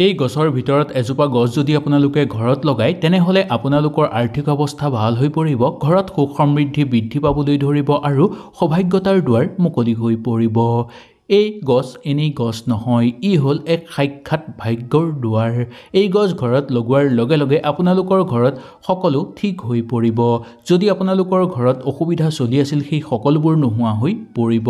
এই গছৰ ভিতৰত এজোপা গছ যদি আপোনালোকে ঘৰত লগায় তেনেহলে আপোনালোকৰ আৰ্থিক অৱস্থা ভাল হৈ পৰিব, ঘৰত সুখ সমৃদ্ধি বৃদ্ধি পাবলৈ ধৰিব আৰু সৌভাগ্যতাৰ দুৱাৰ মুকলি হৈ পৰিব। এই গছ এনেই গছ নহয়, ই হ'ল এক সাক্ষাৎ ভাগ্যৰ দুৱাৰ। এই গছ ঘৰত লগোৱাৰ লগে লগে আপোনালোকৰ ঘৰত সকলো ঠিক হৈ পৰিব। যদি আপোনালোকৰ ঘৰত অসুবিধা চলি আছিল সেই সকলোবোৰ নোহোৱা হৈ পৰিব।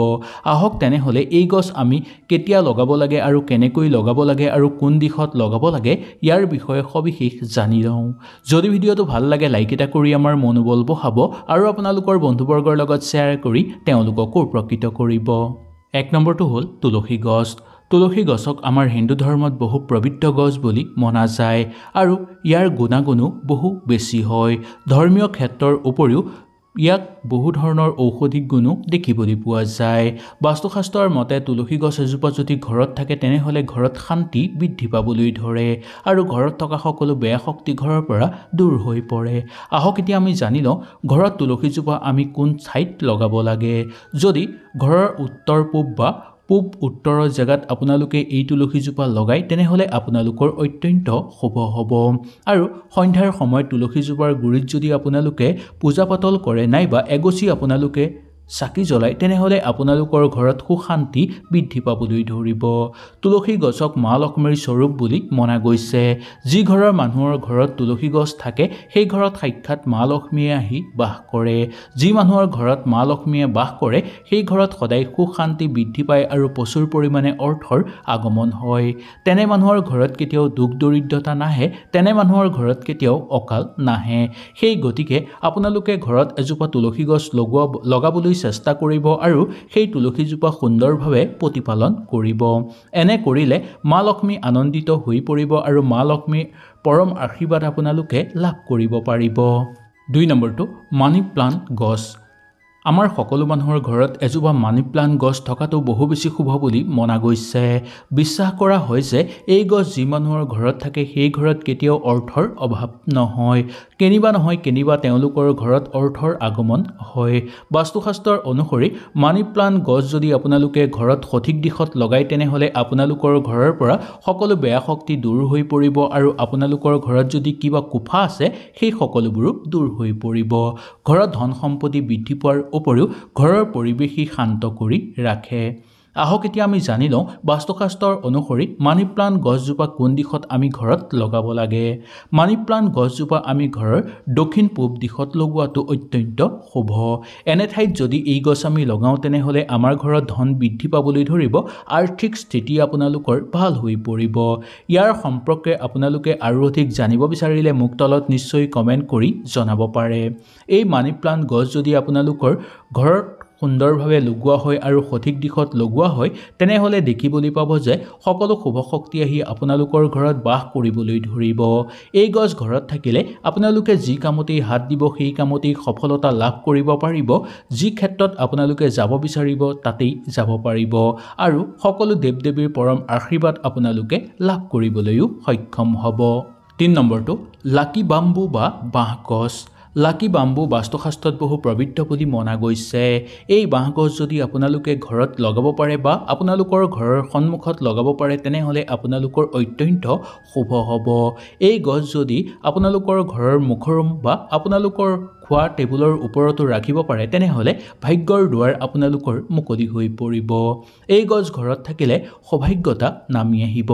আহক তেনেহলে এই গছ আমি কেতিয়া লগাব লাগে আৰু কেনেকৈ লগাব লাগে আৰু কোন দিশত লগাব লাগে ইয়াৰ বিষয়ে সবিশেষ জানি লওঁ। যদি ভিডিঅ'টো ভাল লাগে লাইক এটা কৰি আমাৰ মনোবল বঢ়াব আৰু আপোনালোকৰ বন্ধুবৰ্গৰ লগত শ্বেয়াৰ কৰি তেওঁলোককো উপকৃত কৰিব। 1 নম্বৰটো হ'ল তুলসী গছ। তুলসী গছক আমাৰ হিন্দু ধৰ্মত বহু পবিত্ৰ গছ বুলি মনা যায় আৰু ইয়াৰ গুণাগুণো বহু বেছি হয়। ধৰ্মীয় ক্ষেত্ৰৰ উপৰিও ইয়াক বহু ধৰণৰ ঔষধিক গুণো দেখিবলৈ পোৱা যায়। বাস্তুশাস্ত্ৰৰ মতে তুলসী গছ এজোপা যদি ঘৰত থাকে তেনেহলে ঘৰত শান্তি বৃদ্ধি পাবলৈ ধৰে আৰু ঘৰত থকা সকলো বেয়া শক্তি ঘৰৰ পৰা দূৰ হৈ পৰে। আহক এতিয়া আমি জানি লওঁ ঘৰত তুলসীজোপা আমি কোন ঠাইত লগাব লাগে। যদি ঘৰৰ উত্তৰ পূব বা পূব উত্তৰৰ জেগাত আপোনালোকে এই তুলসীজোপা লগায় তেনেহলে আপোনালোকৰ অত্যন্ত শুভ হ'ব। আৰু সন্ধ্যাৰ সময়ত তুলসীজোপাৰ গুৰিত যদি আপোনালোকে পূজা পাতল কৰে নাইবা এগছি আপোনালোকে চাকি জ্বলায় তেনেহলে আপোনালোকৰ ঘৰত সুখ শান্তি বৃদ্ধি পাবলৈ ধৰিব। তুলসী গছক মা লক্ষ্মীৰ স্বৰূপ বুলি মনা গৈছে। যি ঘৰৰ মানুহৰ ঘৰত তুলসী গছ থাকে সেই ঘৰত সাক্ষাৎ মা লক্ষ্মীয়ে আহি বাস কৰে। যি মানুহৰ ঘৰত মা লক্ষ্মীয়ে বাস কৰে সেই ঘৰত সদায় সুখ শান্তি বৃদ্ধি পায় আৰু প্ৰচুৰ পৰিমাণে অৰ্থৰ আগমন হয়। তেনে মানুহৰ ঘৰত কেতিয়াও দুখ দৰিদ্ৰতা নাহে, তেনে মানুহৰ ঘৰত কেতিয়াও অকাল নাহে। সেই গতিকে আপোনালোকে ঘৰত এজোপা তুলসী গছ লগাবলৈ চেষ্টা কৰিব আৰু সেই তুলসীজোপা সুন্দৰভাৱে প্ৰতিপালন কৰিব। এনে কৰিলে মা লক্ষ্মী আনন্দিত হৈ পৰিব আৰু মা লক্ষ্মীৰ পৰম আশীৰ্বাদ আপোনালোকে লাভ কৰিব পাৰিব। 2 নম্বৰটো মানি প্লাণ্ট গছ। আমাৰ সকলো মানুহৰ ঘৰত এজোপা মানি প্লাণ্ট গছ থকাটো বহু বেছি শুভ বুলি মনা গৈছে। বিশ্বাস কৰা হয় যে এই গছ যি মানুহৰ ঘৰত থাকে সেই ঘৰত কেতিয়াও অৰ্থৰ অভাৱ নহয়, কেনিবা তেওঁলোকৰ ঘৰত অৰ্থৰ আগমন হয়। বাস্তুশাস্ত্ৰৰ অনুসৰি মানি প্লাণ্ট গছ যদি আপোনালোকে ঘৰত সঠিক দিশত লগায় তেনেহলে আপোনালোকৰ ঘৰৰ পৰা সকলো বেয়া শক্তি দূৰ হৈ পৰিব আৰু আপোনালোকৰ ঘৰত যদি কিবা কুফা আছে সেই সকলোবোৰো দূৰ হৈ পৰিব। ঘৰত ধন সম্পত্তি বৃদ্ধি পোৱাৰ উপৰিও ঘৰৰ পৰিৱেশই শান্ত কৰি ৰাখে। আহক এতিয়া আমি জানি লওঁ বাস্তুশাস্ত্ৰৰ অনুসৰি মানি প্লাণ্ট গছজোপা কোন দিশত আমি ঘৰত লগাব লাগে। মানি প্লাণ্ট গছজোপা আমি ঘৰৰ দক্ষিণ পূব দিশত লগোৱাটো অত্যন্ত শুভ। এনে ঠাইত যদি এই গছ আমি লগাওঁ তেনেহলে আমাৰ ঘৰত ধন বৃদ্ধি পাবলৈ ধৰিব, আৰ্থিক স্থিতি আপোনালোকৰ ভাল হৈ পৰিব। ইয়াৰ সম্পৰ্কে আপোনালোকে আৰু অধিক জানিব বিচাৰিলে মোক তলত নিশ্চয় কমেণ্ট কৰি জনাব পাৰে। এই মানি প্লাণ্ট গছ যদি আপোনালোকৰ ঘৰত সুন্দৰভাৱে লগোৱা হয় আৰু সঠিক দিশত লগোৱা হয় তেনেহলে দেখিবলৈ পাব যে সকলো শুভ শক্তি আহি আপোনালোকৰ ঘৰত বাস কৰিবলৈ ধৰিব। এই গছ ঘৰত থাকিলে আপোনালোকে যি কামতেই হাত দিব সেই কামতেই সফলতা লাভ কৰিব পাৰিব। যি ক্ষেত্ৰত আপোনালোকে যাব বিচাৰিব তাতেই যাব পাৰিব আৰু সকলো দেৱ দেৱীৰ পৰম আশীৰ্বাদ আপোনালোকে লাভ কৰিবলৈও সক্ষম হ'ব। 3 নম্বৰটো লাকি বাম্বু বা বাঁহ গছ। লাকি বাম্বু বাস্তুশাস্ত্ৰত বহু পবিত্ৰ বুলি মনা গৈছে। এই বাঁহ গছ যদি আপোনালোকে ঘৰত লগাব পাৰে বা আপোনালোকৰ ঘৰৰ সন্মুখত লগাব পাৰে তেনেহলে আপোনালোকৰ অত্যন্ত শুভ হ'ব। এই গছ যদি আপোনালোকৰ ঘৰৰ মুখৰম বা আপোনালোকৰ খোৱা টেবুলৰ ওপৰতো ৰাখিব পাৰে তেনেহলে ভাগ্যৰ দুৱাৰ আপোনালোকৰ মুকলি হৈ পৰিব। এই গছ ঘৰত থাকিলে সৌভাগ্যতা নামি আহিব,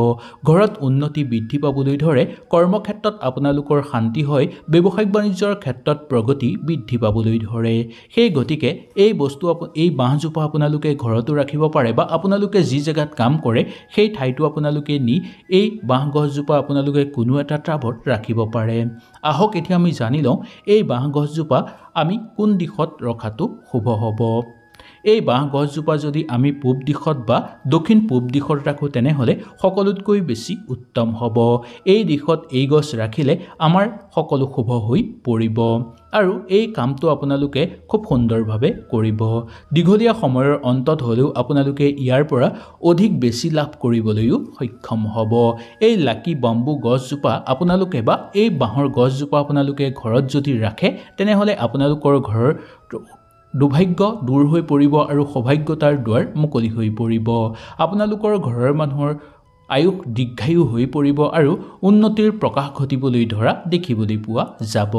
ঘৰত উন্নতি বৃদ্ধি পাবলৈ ধৰে, কৰ্মক্ষেত্ৰত আপোনালোকৰ শান্তি হয়, ব্যৱসায়িক বাণিজ্যৰ ক্ষেত্ৰত প্ৰগতি বৃদ্ধি পাবলৈ ধৰে। সেই গতিকে এই বাঁহজোপা আপোনালোকে ঘৰতো ৰাখিব পাৰে বা আপোনালোকে যি জেগাত কাম কৰে সেই ঠাইতো আপোনালোকে নি এই বাঁহ গছজোপা আপোনালোকে কোনো এটা টাবত ৰাখিব পাৰে। আহক এতিয়া আমি জানি লওঁ এই বাঁহ গছজোপা আমি কোন দিশত ৰখাটো শুভ হ'ব। এই বাঁহ গছজোপা যদি আমি পূব দিশত বা দক্ষিণ পূব দিশত ৰাখোঁ তেনেহলে সকলোতকৈ বেছি উত্তম হ'ব। এই দিশত এই গছ ৰাখিলে আমাৰ সকলো শুভ হৈ পৰিব আৰু এই কামটো আপোনালোকে খুব সুন্দৰভাৱে কৰিব। দীঘলীয়া সময়ৰ অন্তত হ'লেও আপোনালোকে ইয়াৰ পৰা অধিক বেছি লাভ কৰিবলৈও সক্ষম হ'ব। এই লাকি বাম্বু গছজোপা আপোনালোকে বা এই বাঁহৰ গছজোপা আপোনালোকে ঘৰত যদি ৰাখে তেনেহলে আপোনালোকৰ ঘৰৰ দুৰ্ভাগ্য দূৰ হৈ পৰিব আৰু সৌভাগ্যতাৰ দুৱাৰ মুকলি হৈ পৰিব। আপোনালোকৰ ঘৰৰ মানুহৰ আয়ুস দীৰ্ঘায়ু হৈ পৰিব আৰু উন্নতিৰ প্ৰকাশ ঘটিবলৈ ধৰা দেখিবলৈ পোৱা যাব।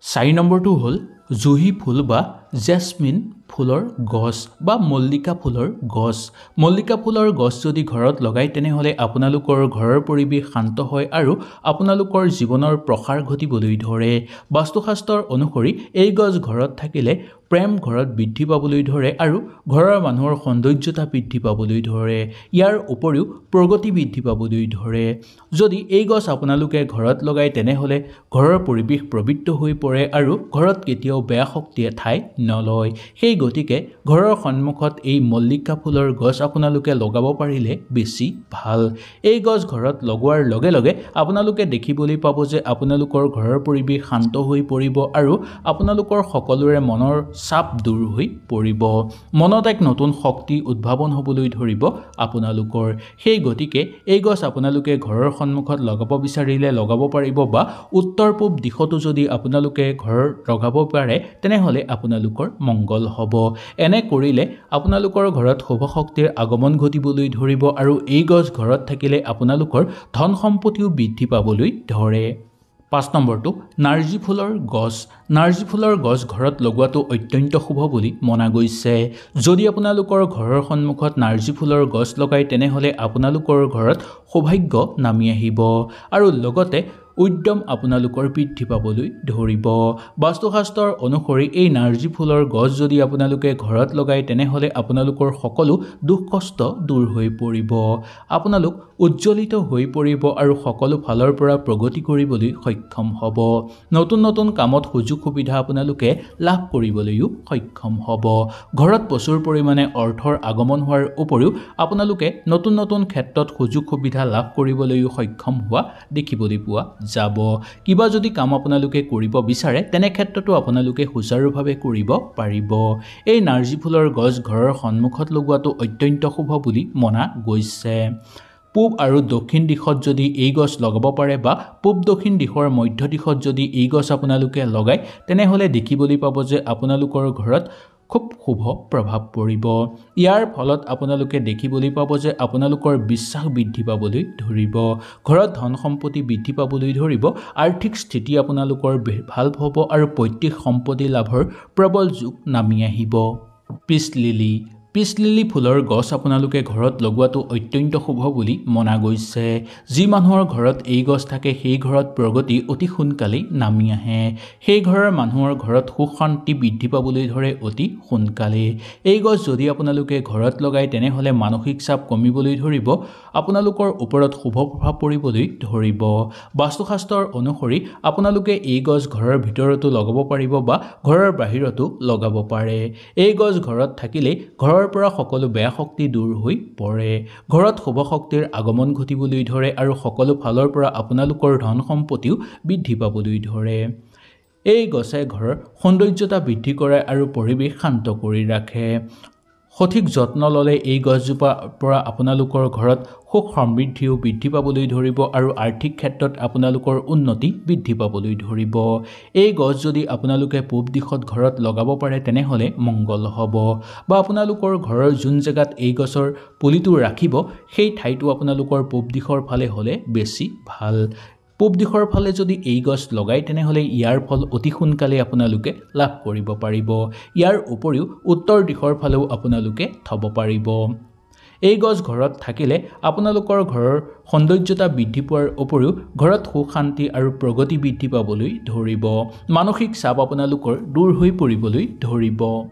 4 নম্বৰটো হ'ল জুহি ফুল বা জেসমিন ফুলৰ গছ বা মল্লিকা ফুলৰ গছ। মল্লিকা ফুলৰ গছ যদি ঘৰত লগাই তেনেহ'লে আপোনালোকৰ ঘৰৰ পৰিৱেশ শান্ত হয় আৰু আপোনালোকৰ জীৱনৰ প্ৰসাৰ ঘটিবলৈ ধৰে। বাস্তুশাস্ত্ৰৰ অনুসৰি এই গছ ঘৰত থাকিলে প্ৰেম ঘৰত বৃদ্ধি পাবলৈ ধৰে আৰু ঘৰৰ মানুহৰ সৌন্দৰ্যতা বৃদ্ধি পাবলৈ ধৰে। ইয়াৰ উপৰিও প্ৰগতি বৃদ্ধি পাবলৈ ধৰে। যদি এই গছ আপোনালোকে ঘৰত লগাই তেনেহ'লে ঘৰৰ পৰিৱেশ পবিত্ৰ হৈ পৰে আৰু ঘৰত কেতিয়াও বেয়া শক্তিয়ে ঠাই নলয়। সেই গতিকে ঘৰৰ সন্মুখত এই মল্লিকা ফুলৰ গছ আপোনালোকে লগাব পাৰিলে বেছি ভাল। এই গছ ঘৰত লগোৱাৰ লগে লগে আপোনালোকে দেখিবলৈ পাব যে আপোনালোকৰ ঘৰৰ পৰিৱেশ শান্ত হৈ পৰিব আৰু আপোনালোকৰ সকলোৰে মনৰ চাপ দূৰ হৈ পৰিব। মনত এক নতুন শক্তি উদ্ভাৱন হ'বলৈ ধৰিব আপোনালোকৰ। সেই গতিকে এই গছ আপোনালোকে ঘৰৰ সন্মুখত লগাব বিচাৰিলে লগাব পাৰিব বা উত্তৰ পূব দিশতো যদি আপোনালোকে ঘৰ লগাব পাৰে তেনেহ'লে আপোনালোকৰ মংগল হ'ব। এনে কৰিলে আপোনালোকৰ ঘৰত শুভ শক্তিৰ আগমন ঘটিবলৈ ধৰিব আৰু এই গছ ঘৰত থাকিলে আপোনালোকৰ ধন সম্পত্তিও বৃদ্ধি পাবলৈ ধৰে। 5 নম্বৰটো নাৰ্জী ফুলৰ গছ। নাৰ্জী ফুলৰ গছ ঘৰত লগোৱাটো অত্যন্ত শুভ বুলি মনা গৈছে। যদি আপোনালোকৰ ঘৰৰ সন্মুখত নাৰ্জী ফুলৰ গছ লগাই তেনেহ'লে আপোনালোকৰ ঘৰত সৌভাগ্য নামি আহিব আৰু লগতে উদ্যম আপোনালোকৰ বৃদ্ধি পাবলৈ ধৰিব। বাস্তুশাস্ত্ৰৰ অনুসৰি এই নাৰ্জী ফুলৰ গছ যদি আপোনালোকে ঘৰত লগাই তেনেহ'লে আপোনালোকৰ সকলো দুখ কষ্ট দূৰ হৈ পৰিব। আপোনালোক উজ্জ্বলিত হৈ পৰিব আৰু সকলো ফালৰ পৰা প্ৰগতি কৰিবলৈ সক্ষম হ'ব। নতুন নতুন কামত সুযোগ সুবিধা আপোনালোকে লাভ কৰিবলৈও সক্ষম হ'ব। ঘৰত প্ৰচুৰ পৰিমাণে অৰ্থৰ আগমন হোৱাৰ উপৰিও আপোনালোকে নতুন নতুন ক্ষেত্ৰত সুযোগ সুবিধা লাভ কৰিবলৈও সক্ষম হোৱা দেখিবলৈ পোৱা যাব। কিবা যদি কাম আপোনালোকে কৰিব বিচাৰে তেনে ক্ষেত্ৰতো আপোনালোকে সুচাৰুভাৱে কৰিব পাৰিব। এই নাৰ্জী ফুলৰ গছ ঘৰৰ সন্মুখত লগোৱাটো অত্যন্ত শুভ বুলি মনা গৈছে। পূব আৰু দক্ষিণ দিশত যদি এই গছ লগাব পাৰে বা পূব দক্ষিণ দিশৰ মধ্য দিশত যদি এই গছ আপোনালোকে লগায় তেনেহ'লে দেখিবলৈ পাব যে আপোনালোকৰ ঘৰত খুব শুভ প্ৰভাৱ পৰিব। ইয়াৰ ফলত আপোনালোকে দেখিবলৈ পাব যে আপোনালোকৰ বিশ্বাস বৃদ্ধি পাবলৈ ধৰিব। ঘৰত ধন সম্পত্তি বৃদ্ধি পাবলৈ ধৰিব। আৰ্থিক স্থিতি আপোনালোকৰ ভাল হ'ব আৰু পৈতৃক সম্পত্তি লাভৰ প্ৰবল যোগ নামি আহিব। Peace lily. পিচ লিলি ফুলৰ গছ আপোনালোকে ঘৰত লগোৱাটো অত্যন্ত শুভ বুলি মনা গৈছে। যি মানুহৰ ঘৰত এই গছ থাকে সেই ঘৰত প্ৰগতি অতি সোনকালেই নামি আহে। সেই ঘৰৰ মানুহৰ ঘৰত সুখ শান্তি বৃদ্ধি পাবলৈ ধৰে অতি সোনকালে। এই গছ যদি আপোনালোকে ঘৰত লগাই তেনেহ'লে মানসিক চাপ কমিবলৈ ধৰিব। আপোনালোকৰ ওপৰত শুভ প্ৰভাৱ পৰিবলৈ ধৰিব। বাস্তুশাস্ত্ৰৰ অনুসৰি আপোনালোকে এই গছ ঘৰৰ ভিতৰতো লগাব পাৰিব বা ঘৰৰ বাহিৰতো লগাব পাৰে। এই গছ ঘৰত থাকিলে ঘৰৰ পৰা সকলো বেয়া শক্তি দূৰ হৈ পৰে। ঘৰত শুভ শক্তিৰ আগমন ঘটিবলৈ ধৰে আৰু সকলো ফালৰ পৰা আপোনালোকৰ ধন সম্পত্তিও বৃদ্ধি পাবলৈ ধৰে। এই গছে ঘৰৰ সৌন্দৰ্যতা বৃদ্ধি কৰে আৰু পৰিৱেশ শান্ত কৰি ৰাখে। সঠিক যত্ন ল'লে এই গছজোপাৰ পৰা আপোনালোকৰ ঘৰত সুখ সমৃদ্ধিও বৃদ্ধি পাবলৈ ধৰিব আৰু আৰ্থিক ক্ষেত্ৰত আপোনালোকৰ উন্নতি বৃদ্ধি পাবলৈ ধৰিব। এই গছ যদি আপোনালোকে পূব দিশত ঘৰত লগাব পাৰে তেনেহ'লে মংগল হ'ব বা আপোনালোকৰ ঘৰৰ যোন জেগাত এই গছৰ পুলিটো ৰাখিব সেই ঠাইটো আপোনালোকৰ পূব দিশৰ ফালে হ'লে বেছি ভাল। পূব দিশৰ ফালে যদি এই গছ লগাই তেনেহ'লে ইয়াৰ ফল অতি সোনকালে আপোনালোকে লাভ কৰিব পাৰিব। ইয়াৰ উপৰিও উত্তৰ দিশৰ ফালেও আপোনালোকে থ'ব পাৰিব। এই গছ ঘৰত থাকিলে আপোনালোকৰ ঘৰৰ সৌন্দৰ্যতা বৃদ্ধি পোৱাৰ উপৰিও ঘৰত সুখ শান্তি আৰু প্ৰগতি বৃদ্ধি পাবলৈ ধৰিব। মানসিক চাপ আপোনালোকৰ দূৰ হৈ পৰিবলৈ ধৰিব।